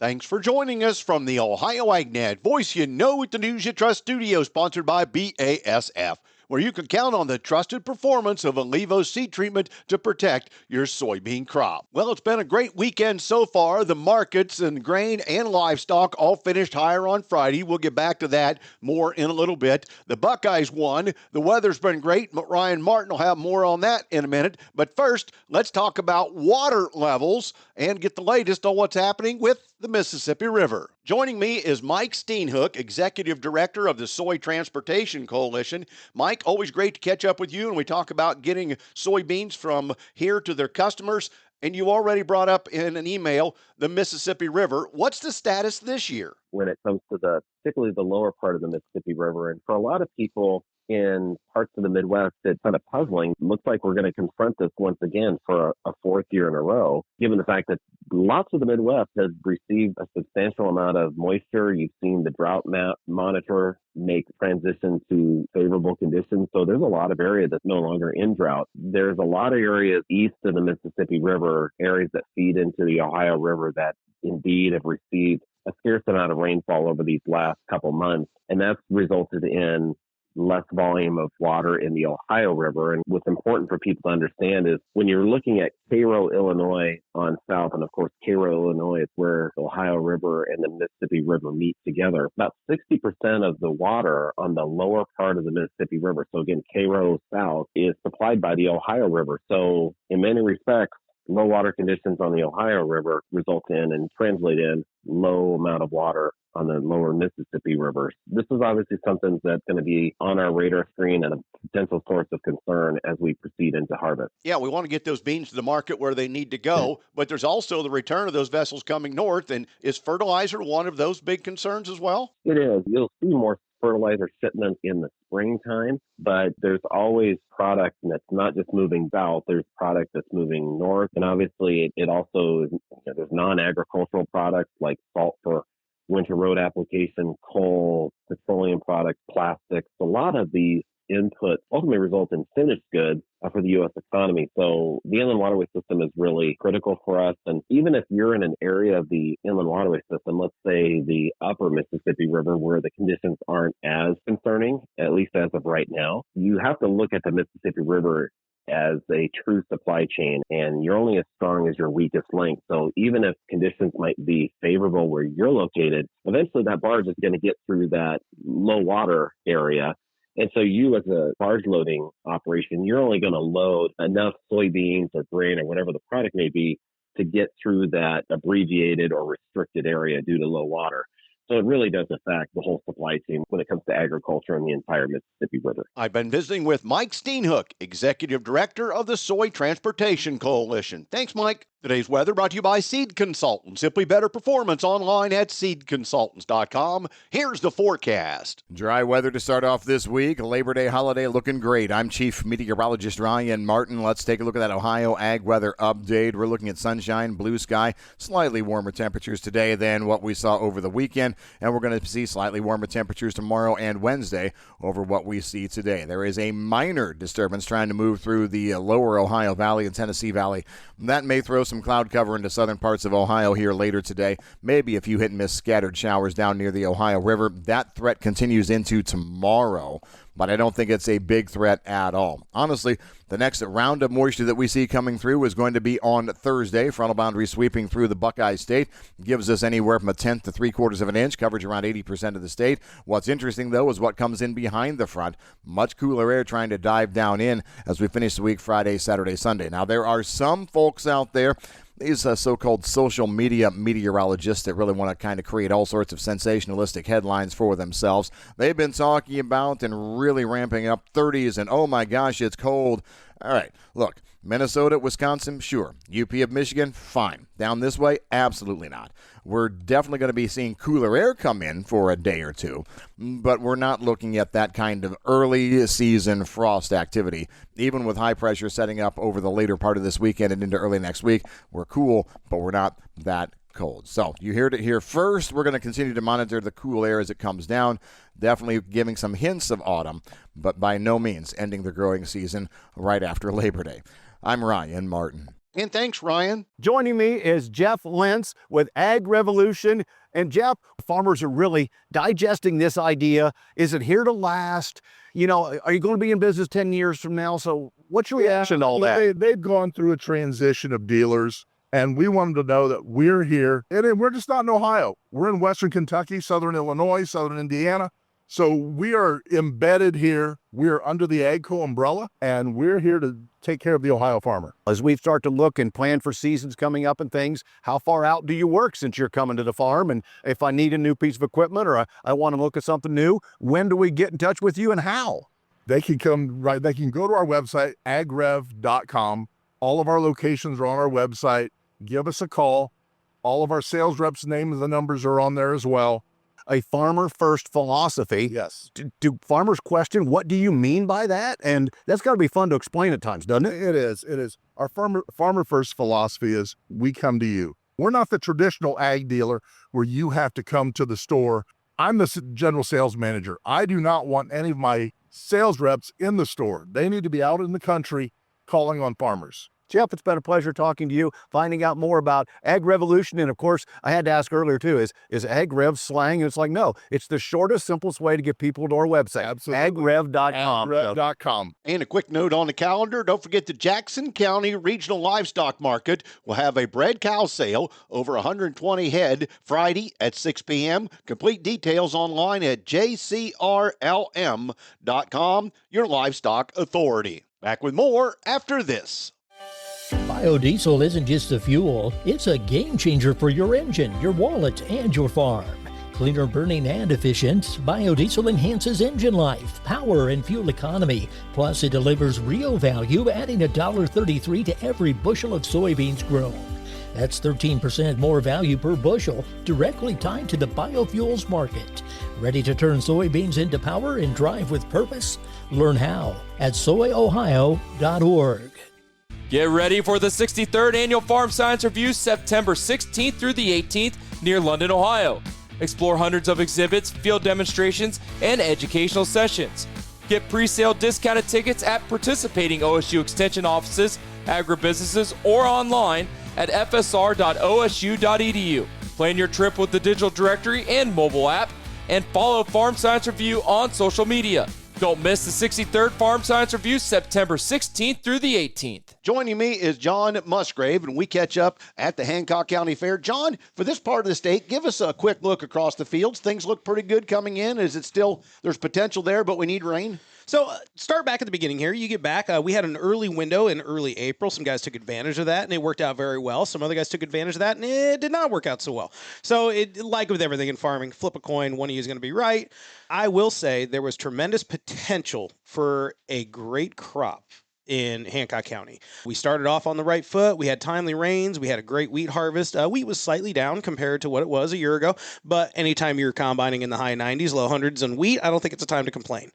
Thanks for joining us from the Ohio AgNet Voice You Know with the News You Trust studio, sponsored by BASF, where you can count on the trusted performance of Allevo seed treatment to protect your soybean crop. Well, it's been a great weekend so far. The markets and grain and livestock all finished higher on Friday. We'll get back to that more in a little bit. The Buckeyes won. The weather's been great. Ryan Martin will have more on that in a minute. But first, let's talk about water levels and get the latest on what's happening with the Mississippi River. Joining me is Mike Steenhoek, Executive Director of the Soy Transportation Coalition. Mike, always great to catch up with you, and we talk about getting soybeans from here to their customers. And you already brought up in an email the Mississippi River. What's the status this year? When it comes to particularly the lower part of the Mississippi River, and for a lot of people in parts of the Midwest, it's kind of puzzling. It looks like we're going to confront this once again for a fourth year in a row, given the fact that lots of the Midwest has received a substantial amount of moisture. You've seen the drought monitor make transition to favorable conditions. So there's a lot of area that's no longer in drought. There's a lot of areas east of the Mississippi River, areas that feed into the Ohio River that indeed have received a scarce amount of rainfall over these last couple months. And that's resulted in less volume of water in the Ohio River. And what's important for people to understand is when you're looking at Cairo, Illinois on south, and of course, Cairo, Illinois is where the Ohio River and the Mississippi River meet together. About 60% of the water on the lower part of the Mississippi River, so again, Cairo south, is supplied by the Ohio River. So in many respects, low water conditions on the Ohio River result in and translate in low amount of water on the lower Mississippi River. This is obviously something that's going to be on our radar screen and a potential source of concern as we proceed into harvest. Yeah, we want to get those beans to the market where they need to go, but there's also the return of those vessels coming north. And is fertilizer one of those big concerns as well? It is. You'll see more fertilizer shipments in the springtime, but there's always product that's not just moving south, there's product that's moving north. And obviously it also, there's non-agricultural products like salt for winter road application, coal, petroleum products, plastics. A lot of these inputs ultimately result in finished goods for the U.S. economy. So the inland waterway system is really critical for us. And even if you're in an area of the inland waterway system, let's say the upper Mississippi River, where the conditions aren't as concerning, at least as of right now, you have to look at the Mississippi River as a true supply chain, and you're only as strong as your weakest link. So even if conditions might be favorable where you're located, eventually that barge is going to get through that low water area. And so you as a barge loading operation, you're only going to load enough soybeans or grain or whatever the product may be to get through that abbreviated or restricted area due to low water. So it really does affect the whole supply chain when it comes to agriculture and the entire Mississippi River. I've been visiting with Mike Steenhoek, Executive Director of the Soy Transportation Coalition. Thanks, Mike. Today's weather brought to you by Seed Consultants. Simply better performance online at seedconsultants.com. Here's the forecast. Dry weather to start off this week. Labor Day holiday looking great. I'm Chief Meteorologist Ryan Martin. Let's take a look at that Ohio Ag Weather update. We're looking at sunshine, blue sky, slightly warmer temperatures today than what we saw over the weekend, and we're going to see slightly warmer temperatures tomorrow and Wednesday over what we see today. There is a minor disturbance trying to move through the lower Ohio Valley and Tennessee Valley. That may throw some cloud cover into southern parts of Ohio here later today. Maybe a few hit and miss scattered showers down near the Ohio River. That threat continues into tomorrow, but I don't think it's a big threat at all. Honestly, the next round of moisture that we see coming through is going to be on Thursday. Frontal boundary sweeping through the Buckeye State gives us anywhere from a tenth to 3/4 of an inch, coverage around 80% of the state. What's interesting, though, is what comes in behind the front. Much cooler air trying to dive down in as we finish the week Friday, Saturday, Sunday. Now, there are some folks out there, these so-called social media meteorologists that really want to kind of create all sorts of sensationalistic headlines for themselves. They've been talking about and really ramping up 30s and, oh my gosh, it's cold. All right, look, Minnesota, Wisconsin, sure. UP of Michigan, fine. Down this way, absolutely not. We're definitely going to be seeing cooler air come in for a day or two, but we're not looking at that kind of early season frost activity. Even with high pressure setting up over the later part of this weekend and into early next week, we're cool, but we're not that cold. So you heard it here first. We're going to continue to monitor the cool air as it comes down, definitely giving some hints of autumn, but by no means ending the growing season right after Labor Day. I'm Ryan Martin. And thanks, Ryan. Joining me is Jeff Lentz with Ag Revolution. And Jeff, farmers are really digesting this idea. Is it here to last? You know, are you going to be in business 10 years from now? So what's your reaction to all that? They've gone through a transition of dealers, and we want them to know that we're here. And we're just not in Ohio. We're in Western Kentucky, Southern Illinois, Southern Indiana. So we are embedded here. We're under the AGCO umbrella, and we're here to take care of the Ohio farmer. As we start to look and plan for seasons coming up and things, how far out do you work since you're coming to the farm? And if I need a new piece of equipment or I want to look at something new, when do we get in touch with you and how? They can they can go to our website, agrev.com. All of our locations are on our website. Give us a call. All of our sales reps' names and the numbers are on there as well. A farmer first philosophy. Yes. Do farmers question, what do you mean by that? And that's got to be fun to explain at times, doesn't it? It is. Our farmer first philosophy is we come to you. We're not the traditional ag dealer where you have to come to the store. I'm the general sales manager. I do not want any of my sales reps in the store. They need to be out in the country calling on farmers. Jeff, it's been a pleasure talking to you, finding out more about Ag Revolution. And of course, I had to ask earlier too, is Ag Rev slang? And it's like, no, it's the shortest, simplest way to get people to our website. Absolutely. Agrev.com. Agrev.com. And a quick note on the calendar, don't forget the Jackson County Regional Livestock Market will have a bred cow sale, over 120 head, Friday at 6 p.m. Complete details online at jcrlm.com, your livestock authority. Back with more after this. Biodiesel isn't just a fuel, it's a game changer for your engine, your wallet, and your farm. Cleaner burning and efficient, biodiesel enhances engine life, power, and fuel economy. Plus, it delivers real value, adding $1.33 to every bushel of soybeans grown. That's 13% more value per bushel, directly tied to the biofuels market. Ready to turn soybeans into power and drive with purpose? Learn how at soyohio.org. Get ready for the 63rd Annual Farm Science Review, September 16th through the 18th near London, Ohio. Explore hundreds of exhibits, field demonstrations, and educational sessions. Get pre-sale discounted tickets at participating OSU Extension offices, agribusinesses, or online at fsr.osu.edu. Plan your trip with the digital directory and mobile app, and follow Farm Science Review on social media. Don't miss the 63rd Farm Science Review, September 16th through the 18th. Joining me is John Musgrave, and we catch up at the Hancock County Fair. John, for this part of the state, give us a quick look across the fields. Things look pretty good coming in. Is it still, there's potential there, but we need rain? So start back at the beginning here. You get back. We had an early window in early April. Some guys took advantage of that, and it worked out very well. Some other guys took advantage of that, and it did not work out so well. So like with everything in farming, flip a coin, one of you is going to be right. I will say there was tremendous potential for a great crop in Hancock County. We started off on the right foot. We had timely rains. We had a great wheat harvest. Wheat was slightly down compared to what it was a year ago, but anytime you're combining in the high 90s, low hundreds on wheat, I don't think it's a time to complain.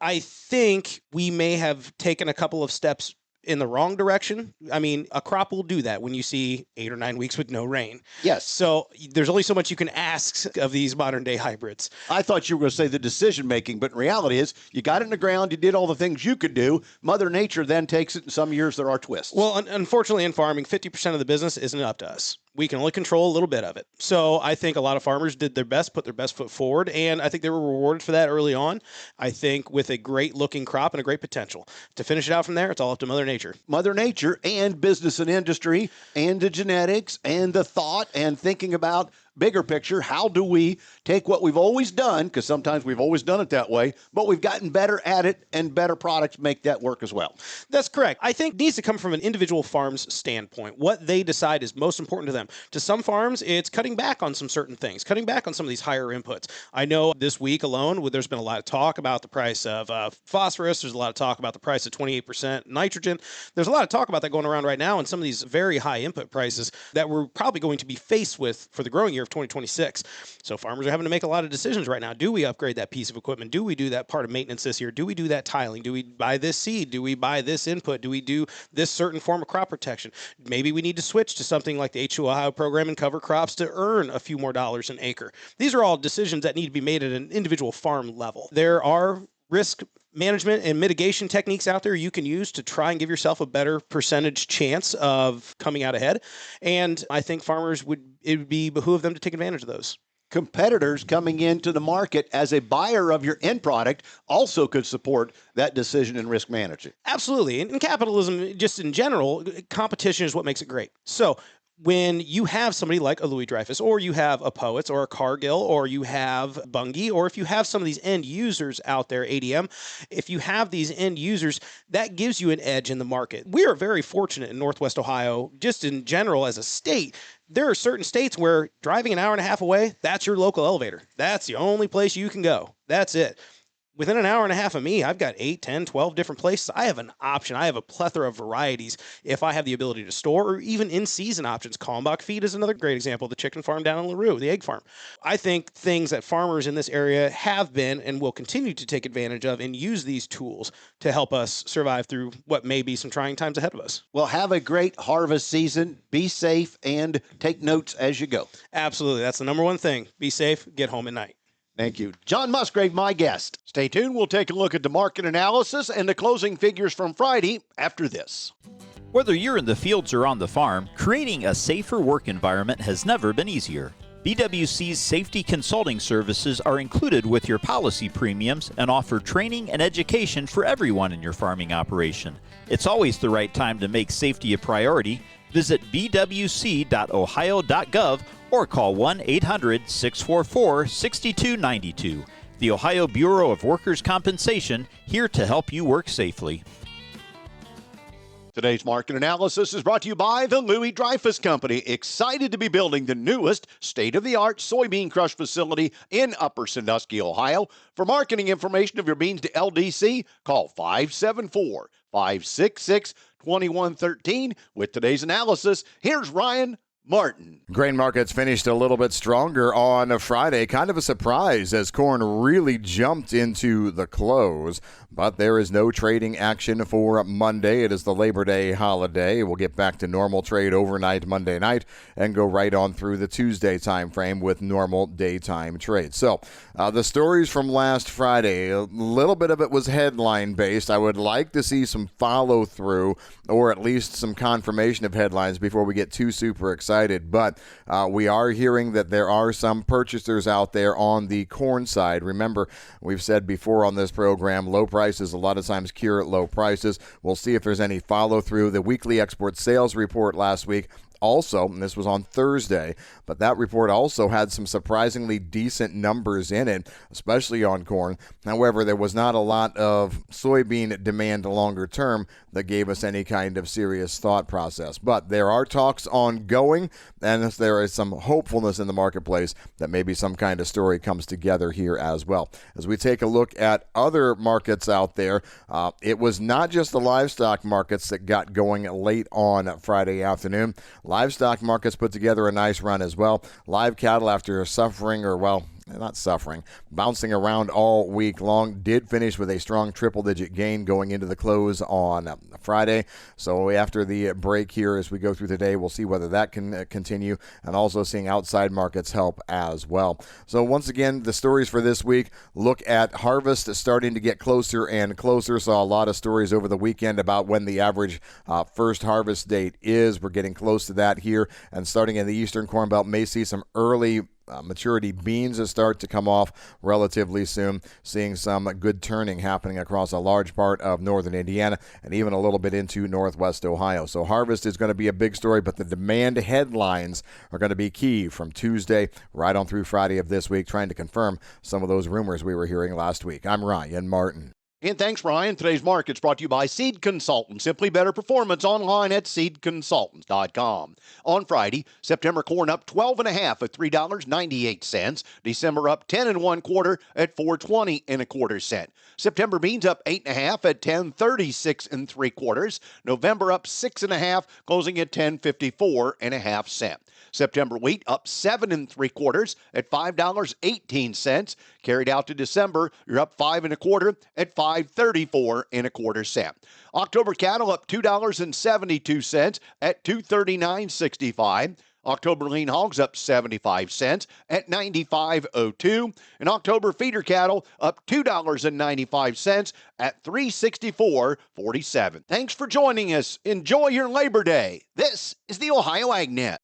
I think we may have taken a couple of steps in the wrong direction. I mean, a crop will do that when you see 8 or 9 weeks with no rain. Yes. So there's only so much you can ask of these modern day hybrids. I thought you were going to say the decision making, but in reality is you got it in the ground, you did all the things you could do. Mother Nature then takes it, and some years there are twists. Well, unfortunately in farming, 50% of the business isn't up to us. We can only control a little bit of it. So I think a lot of farmers did their best, put their best foot forward, and I think they were rewarded for that early on. I think with a great looking crop and a great potential. To finish it out from there, it's all up to Mother Nature. Mother Nature and business and industry and the genetics and the thought and thinking about bigger picture. How do we take what we've always done, because sometimes we've always done it that way, but we've gotten better at it and better products make that work as well? That's correct. I think it needs to come from an individual farm's standpoint. What they decide is most important to them. To some farms, it's cutting back on some certain things, cutting back on some of these higher inputs. I know this week alone, there's been a lot of talk about the price of phosphorus. There's a lot of talk about the price of 28% nitrogen. There's a lot of talk about that going around right now, and some of these very high input prices that we're probably going to be faced with for the growing year of 2026. So farmers are having to make a lot of decisions right now. Do we upgrade that piece of equipment? Do we do that part of maintenance this year? Do we do that tiling? Do we buy this seed? Do we buy this input? Do we do this certain form of crop protection? Maybe we need to switch to something like the H2 Ohio program and cover crops to earn a few more dollars an acre. These are all decisions that need to be made at an individual farm level. There are risk management and mitigation techniques out there you can use to try and give yourself a better percentage chance of coming out ahead. And I think farmers it would be behoove them to take advantage of those. Competitors coming into the market as a buyer of your end product also could support that decision in risk management. Absolutely. And in capitalism, just in general, competition is what makes it great. So when you have somebody like a Louis Dreyfus, or you have a Poets, or a Cargill, or you have Bunge, or if you have some of these end users out there, ADM, if you have these end users, that gives you an edge in the market. We are very fortunate in Northwest Ohio, just in general as a state. There are certain states where driving an hour and a half away, that's your local elevator. That's the only place you can go. That's it. Within an hour and a half of me, I've got 8, 10, 12 different places. I have an option. I have a plethora of varieties if I have the ability to store, or even in-season options. Kalmbach Feed is another great example. The chicken farm down in LaRue, the egg farm. I think things that farmers in this area have been and will continue to take advantage of and use these tools to help us survive through what may be some trying times ahead of us. Well, have a great harvest season. Be safe and take notes as you go. Absolutely. That's the number one thing. Be safe. Get home at night. Thank you. John Musgrave, my guest. Stay tuned. We'll take a look at the market analysis and the closing figures from Friday after this. Whether you're in the fields or on the farm, creating a safer work environment has never been easier. BWC's safety consulting services are included with your policy premiums and offer training and education for everyone in your farming operation. It's always the right time to make safety a priority. Visit bwc.ohio.gov or call 1-800-644-6292. The Ohio Bureau of Workers' Compensation, here to help you work safely. Today's market analysis is brought to you by the Louis Dreyfus Company. Excited to be building the newest state-of-the-art soybean crush facility in Upper Sandusky, Ohio. For marketing information of your beans to LDC, call 574-566-2113. With today's analysis, here's Ryan Martin. Grain markets finished a little bit stronger on a Friday. Kind of a surprise as corn really jumped into the close. But there is no trading action for Monday. It is the Labor Day holiday. We'll get back to normal trade overnight Monday night and go right on through the Tuesday time frame with normal daytime trade. So the stories from last Friday, a little bit of it was headline based. I would like to see some follow through or at least some confirmation of headlines before we get too super excited. But we are hearing that there are some purchasers out there on the corn side. Remember, we've said before on this program, low prices a lot of times cure at low prices. We'll see if there's any follow through. The weekly export sales report last week also, and this was on Thursday, but that report also had some surprisingly decent numbers in it, especially on corn. However, there was not a lot of soybean demand longer term that gave us any kind of serious thought process. But there are talks ongoing, and there is some hopefulness in the marketplace that maybe some kind of story comes together here as well. As we take a look at other markets out there, it was not just the livestock markets that got going late on Friday afternoon. Livestock markets put together a nice run as well. Live cattle, after suffering, or well, not suffering, bouncing around all week long, did finish with a strong triple-digit gain going into the close on Friday. So after the break here, as we go through the day, we'll see whether that can continue, and also seeing outside markets help as well. So once again, the stories for this week look at harvest starting to get closer and closer. Saw a lot of stories over the weekend about when the average first harvest date is. We're getting close to that here, and starting in the Eastern Corn Belt, may see some early maturity beans that start to come off relatively soon, seeing some good turning happening across a large part of northern Indiana and even a little bit into northwest Ohio. So harvest is going to be a big story, but the demand headlines are going to be key from Tuesday right on through Friday of this week, trying to confirm some of those rumors we were hearing last week. I'm Ryan Martin. And thanks, Ryan. Today's market's brought to you by Seed Consultants. Simply better performance online at seedconsultants.com. On Friday, September corn up 12.5 at $3.98. December up 10 1/4 at $4.20 1/4. September beans up 8.5 at $10.36 3/4. November up 6.5, closing at $10.54 1/2. September wheat up 7 3/4 at $5.18. Carried out to December, you're up 5 1/4 at $5.34 1/4. October cattle up $2.72 at $239.65. October lean hogs up 75 cents at 95.02, and October feeder cattle up $2.95 at 364.47. Thanks for joining us. Enjoy your Labor Day. This is the Ohio AgNet.